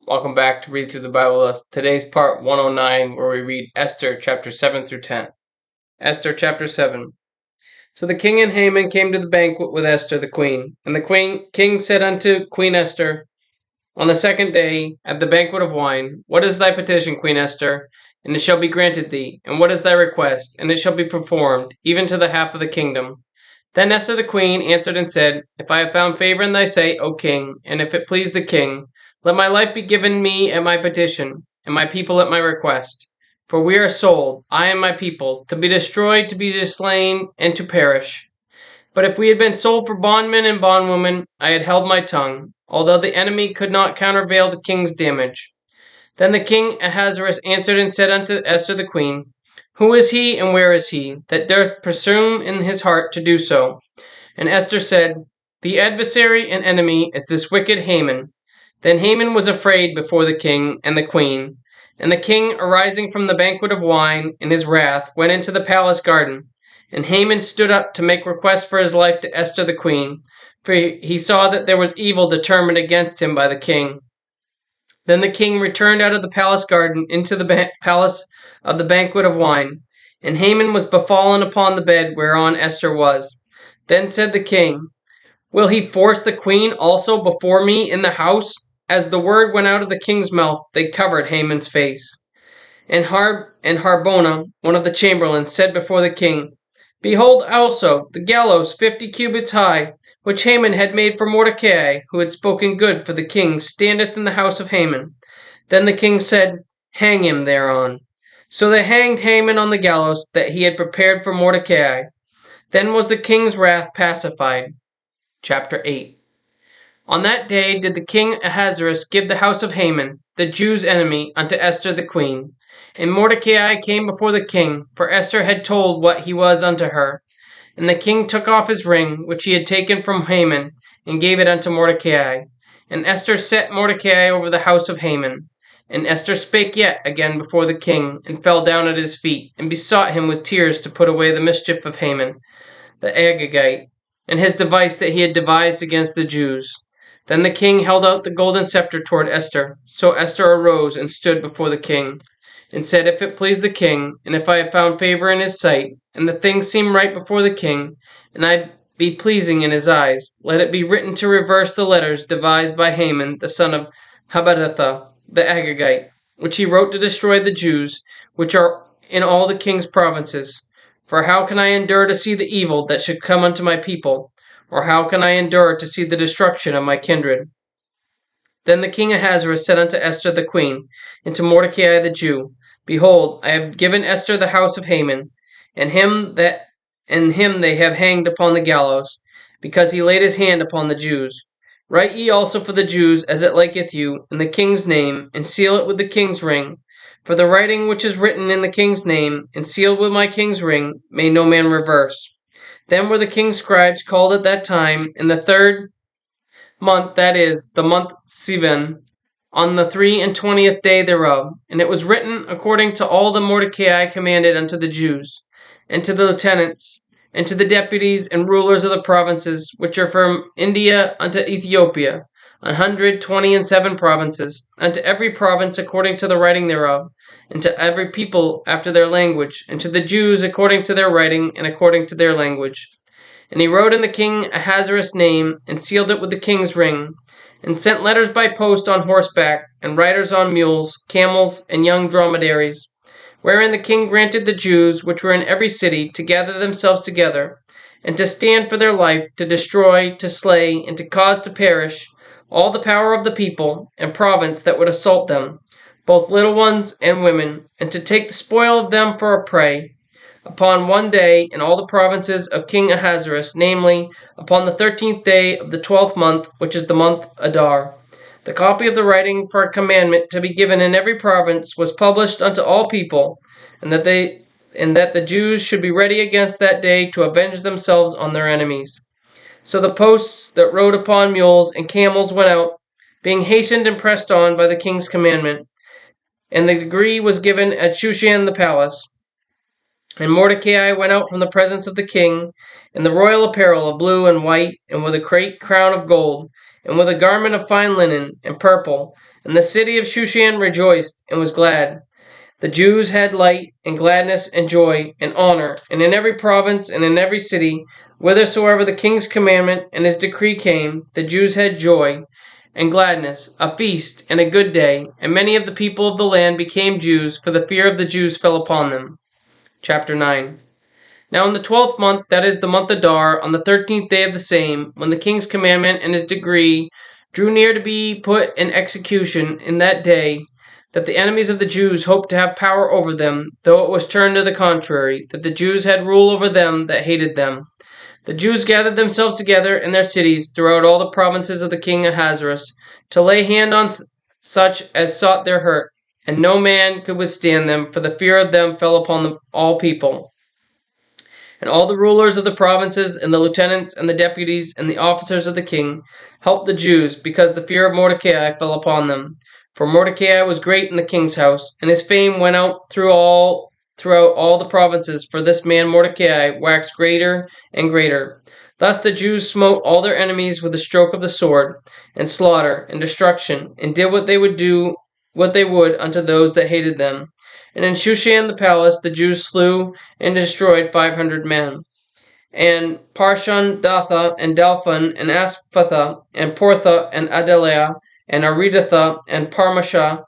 Welcome back to Read Through the Bible with us. Today's part 109, where we read Esther chapter 7 through 10. Esther chapter 7. So the king and Haman came to the banquet with Esther the queen. And the king said unto Queen Esther on the second day at the banquet of wine, What is thy petition, Queen Esther? And it shall be granted thee. And what is thy request? And it shall be performed, even to the half of the kingdom. Then Esther the queen answered and said, If I have found favor in thy sight, O king, and if it please the king, let my life be given me at my petition, and my people at my request. For we are sold, I and my people, to be destroyed, to be slain, and to perish. But if we had been sold for bondmen and bondwomen, I had held my tongue, although the enemy could not countervail the king's damage. Then the king Ahasuerus answered and said unto Esther the queen, Who is he, and where is he, that doth presume in his heart to do so? And Esther said, The adversary and enemy is this wicked Haman. Then Haman was afraid before the king and the queen. And the king, arising from the banquet of wine in his wrath, went into the palace garden. And Haman stood up to make request for his life to Esther the queen, for he saw that there was evil determined against him by the king. Then the king returned out of the palace garden into the palace of the banquet of wine, and Haman was befallen upon the bed whereon Esther was. Then said the king, Will he force the queen also before me in the house? As the word went out of the king's mouth, they covered Haman's face. And Harbona, one of the chamberlains, said before the king, Behold also the gallows 50 cubits high, which Haman had made for Mordecai, who had spoken good for the king, standeth in the house of Haman. Then the king said, Hang him thereon. So they hanged Haman on the gallows that he had prepared for Mordecai. Then was the king's wrath pacified. Chapter 8. On that day did the king Ahasuerus give the house of Haman, the Jews' enemy, unto Esther the queen. And Mordecai came before the king, for Esther had told what he was unto her. And the king took off his ring, which he had taken from Haman, and gave it unto Mordecai. And Esther set Mordecai over the house of Haman. And Esther spake yet again before the king, and fell down at his feet, and besought him with tears to put away the mischief of Haman, the Agagite, and his device that he had devised against the Jews. Then the king held out the golden scepter toward Esther. So Esther arose and stood before the king, and said, If it please the king, and if I have found favor in his sight, and the thing seem right before the king, and I be pleasing in his eyes, let it be written to reverse the letters devised by Haman, the son of Habadatha, the Agagite, which he wrote to destroy the Jews, which are in all the king's provinces. For how can I endure to see the evil that should come unto my people? Or how can I endure to see the destruction of my kindred? Then the king Ahasuerus said unto Esther the queen, and to Mordecai the Jew, Behold, I have given Esther the house of Haman, and him they have hanged upon the gallows, because he laid his hand upon the Jews. Write ye also for the Jews as it liketh you, in the king's name, and seal it with the king's ring. For the writing which is written in the king's name, and sealed with my king's ring, may no man reverse. Then were the king's scribes called at that time, in the 3rd month, that is, the month Sivan, on the 23rd day thereof. And it was written according to all that Mordecai commanded unto the Jews, and to the lieutenants, and to the deputies and rulers of the provinces, which are from India unto Ethiopia, 127 provinces, unto every province according to the writing thereof, and to every people after their language, and to the Jews according to their writing and according to their language. And he wrote in the king Ahasuerus' name, and sealed it with the king's ring, and sent letters by post on horseback, and riders on mules, camels, and young dromedaries, wherein the king granted the Jews which were in every city to gather themselves together, and to stand for their life, to destroy, to slay, and to cause to perish all the power of the people and province that would assault them, both little ones and women, and to take the spoil of them for a prey, upon one day in all the provinces of King Ahasuerus, namely, upon the 13th day of the 12th month, which is the month Adar. The copy of the writing for a commandment to be given in every province was published unto all people, and that the Jews should be ready against that day to avenge themselves on their enemies. So the posts that rode upon mules and camels went out, being hastened and pressed on by the king's commandment. And the decree was given at Shushan the palace. And Mordecai went out from the presence of the king, in the royal apparel of blue and white, and with a great crown of gold, and with a garment of fine linen and purple. And the city of Shushan rejoiced and was glad. The Jews had light and gladness and joy and honor, and in every province and in every city, whithersoever the king's commandment and his decree came, the Jews had joy and gladness, a feast and a good day, and many of the people of the land became Jews, for the fear of the Jews fell upon them. Chapter 9. Now in the 12th month, that is the month Adar, on the 13th day of the same, when the king's commandment and his decree drew near to be put in execution in that day, that the enemies of the Jews hoped to have power over them, though it was turned to the contrary, that the Jews had rule over them that hated them. The Jews gathered themselves together in their cities throughout all the provinces of the king Ahasuerus, to lay hand on such as sought their hurt, and no man could withstand them, for the fear of them fell upon all people. And all the rulers of the provinces, and the lieutenants, and the deputies, and the officers of the king helped the Jews, because the fear of Mordecai fell upon them. For Mordecai was great in the king's house, and his fame went out throughout all the provinces, for this man Mordecai waxed greater and greater. Thus the Jews smote all their enemies with a stroke of the sword, and slaughter, and destruction, and did what they would unto those that hated them. And in Shushan the palace the Jews slew and destroyed 500 men. And Parshan, Datha, and Dalphon, and Asphatha, and Portha, and Adaliah, and Aridatha, and Parmashah,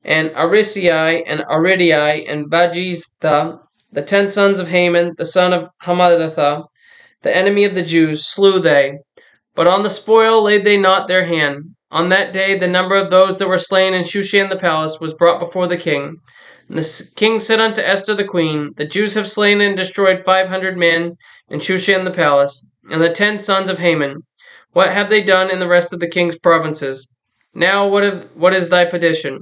and Arisai, and Aridai, and Bajiztha, the 10 sons of Haman, the son of Hammedatha, the enemy of the Jews, slew they. But on the spoil laid they not their hand. On that day the number of those that were slain in Shushan the palace was brought before the king. And the king said unto Esther the queen, the Jews have slain and destroyed 500 men in Shushan the palace, and the 10 sons of Haman. What have they done in the rest of the king's provinces? Now what is thy petition?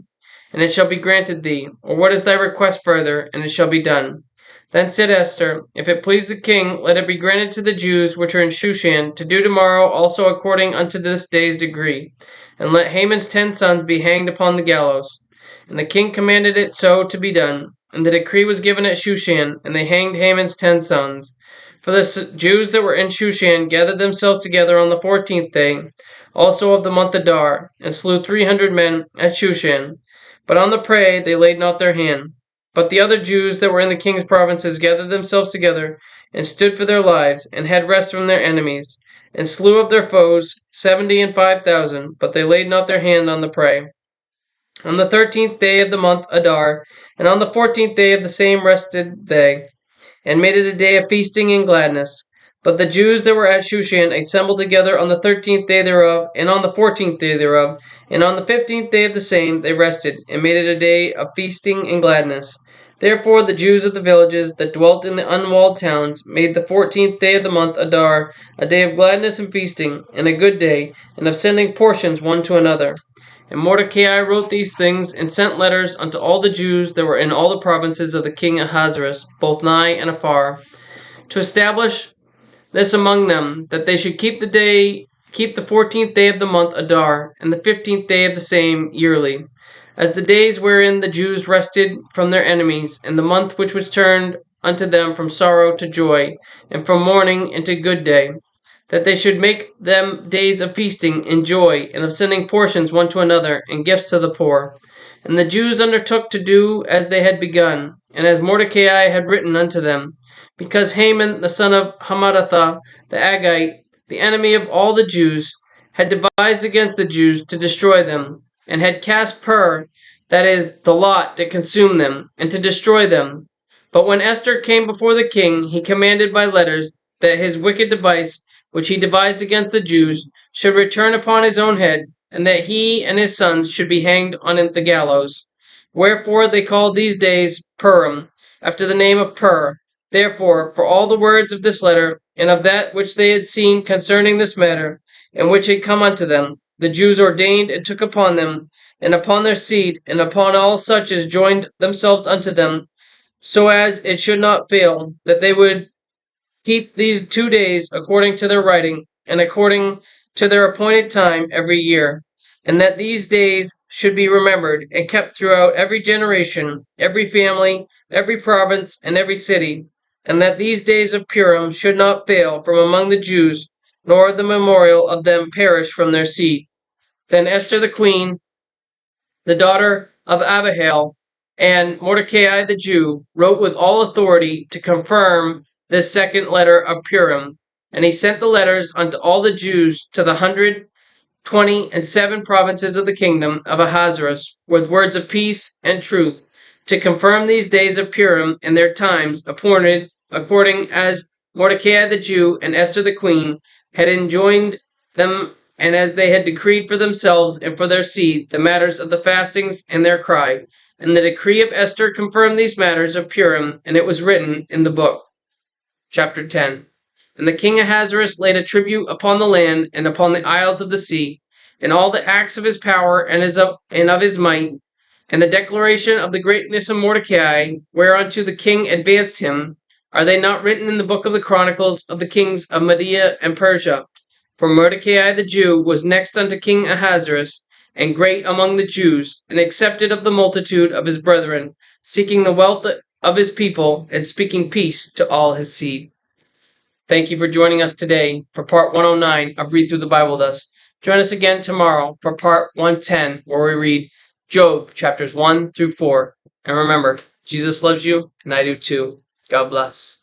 And it shall be granted thee. Or what is thy request further? And it shall be done. Then said Esther, if it please the king, let it be granted to the Jews which are in Shushan to do tomorrow also according unto this day's decree, and let Haman's 10 sons be hanged upon the gallows. And the king commanded it so to be done. And the decree was given at Shushan, and they hanged Haman's 10 sons. For the Jews that were in Shushan gathered themselves together on the 14th day, also of the month Adar, and slew 300 men at Shushan. But on the prey they laid not their hand. But the other Jews that were in the king's provinces gathered themselves together, and stood for their lives, and had rest from their enemies, and slew of their foes 75,000, but they laid not their hand on the prey. On the 13th day of the month Adar, and on the 14th day of the same rested they, and made it a day of feasting and gladness. But the Jews that were at Shushan assembled together on the 13th day thereof, and on the 14th day thereof, and on the 15th day of the same they rested, and made it a day of feasting and gladness. Therefore the Jews of the villages that dwelt in the unwalled towns made the 14th day of the month Adar a day of gladness and feasting, and a good day, and of sending portions one to another. And Mordecai wrote these things, and sent letters unto all the Jews that were in all the provinces of the king Ahasuerus, both nigh and afar, to establish this among them, that they should keep the 14th day of the month Adar, and the 15th day of the same yearly, as the days wherein the Jews rested from their enemies, and the month which was turned unto them from sorrow to joy, and from mourning into good day, that they should make them days of feasting and joy, and of sending portions one to another, and gifts to the poor. And the Jews undertook to do as they had begun, and as Mordecai had written unto them, because Haman the son of Hammedatha the Agagite, the enemy of all the Jews, had devised against the Jews to destroy them, and had cast that is, the lot to consume them, and to destroy them. But when Esther came before the king, he commanded by letters that his wicked device, which he devised against the Jews, should return upon his own head, and that he and his sons should be hanged on the gallows. Wherefore they called these days Purim, after the name of Pur. Therefore, for all the words of this letter, and of that which they had seen concerning this matter, and which had come unto them, the Jews ordained and took upon them, and upon their seed, and upon all such as joined themselves unto them, so as it should not fail, that they would keep these 2 days according to their writing, and according to their appointed time every year, and that these days should be remembered and kept throughout every generation, every family, every province, and every city, and that these days of Purim should not fail from among the Jews, nor the memorial of them perish from their seed. Then Esther the queen, the daughter of Abihail, and Mordecai the Jew wrote with all authority to confirm this second letter of Purim. And he sent the letters unto all the Jews to the 127 provinces of the kingdom of Ahasuerus, with words of peace and truth, to confirm these days of Purim and their times appointed, according as Mordecai the Jew and Esther the queen had enjoined them, and as they had decreed for themselves and for their seed the matters of the fastings and their cry. And the decree of Esther confirmed these matters of Purim, and it was written in the book. Chapter 10. And the king Ahasuerus laid a tribute upon the land and upon the isles of the sea, and all the acts of his power and of his might, and the declaration of the greatness of Mordecai, whereunto the king advanced him, are they not written in the book of the chronicles of the kings of Media and Persia? For Mordecai the Jew was next unto King Ahasuerus, and great among the Jews, and accepted of the multitude of his brethren, seeking the wealth of his people, and speaking peace to all his seed. Thank you for joining us today for part 109 of Read Through the Bible with us. Join us again tomorrow for part 110, where we read Job chapters 1 through 4. And remember, Jesus loves you, and I do too. God bless.